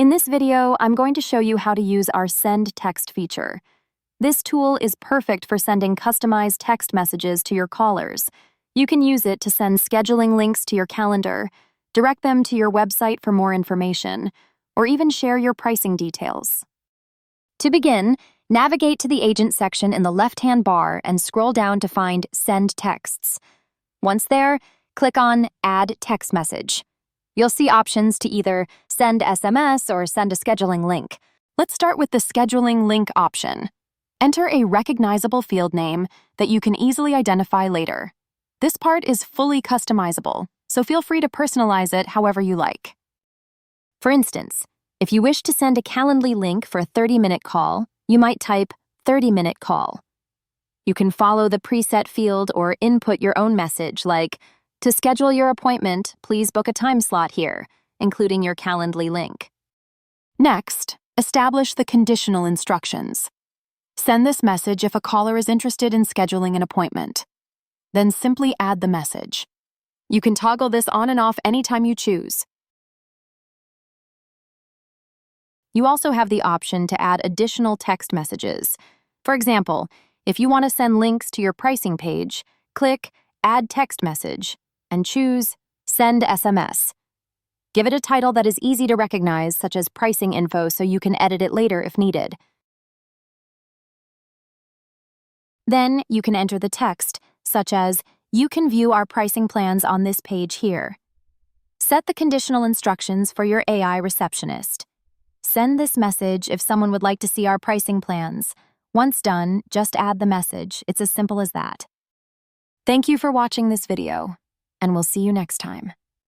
In this video, I'm going to show you how to use our Send Text feature. This tool is perfect for sending customized text messages to your callers. You can use it to send scheduling links to your calendar, direct them to your website for more information, or even share your pricing details. To begin, navigate to the Agent section in the left-hand bar and scroll down to find Send Texts. Once there, click on Add Text Message. You'll see options to either send SMS or send a scheduling link. Let's start with the scheduling link option. Enter a recognizable field name that you can easily identify later. This part is fully customizable, so feel free to personalize it however you like. For instance, if you wish to send a Calendly link for a 30-minute call, you might type 30-minute call. You can follow the preset field or input your own message like, "To schedule your appointment, please book a time slot here," including your Calendly link. Next, establish the conditional instructions. Send this message if a caller is interested in scheduling an appointment. Then simply add the message. You can toggle this on and off anytime you choose. You also have the option to add additional text messages. For example, if you want to send links to your pricing page, click Add Text Message and choose Send SMS. Give it a title that is easy to recognize, such as pricing info, so you can edit it later if needed. Then you can enter the text, such as, "You can view our pricing plans on this page here." Set the conditional instructions for your AI receptionist. Send this message if someone would like to see our pricing plans. Once done, just add the message. It's as simple as that. Thank you for watching this video, and we'll see you next time.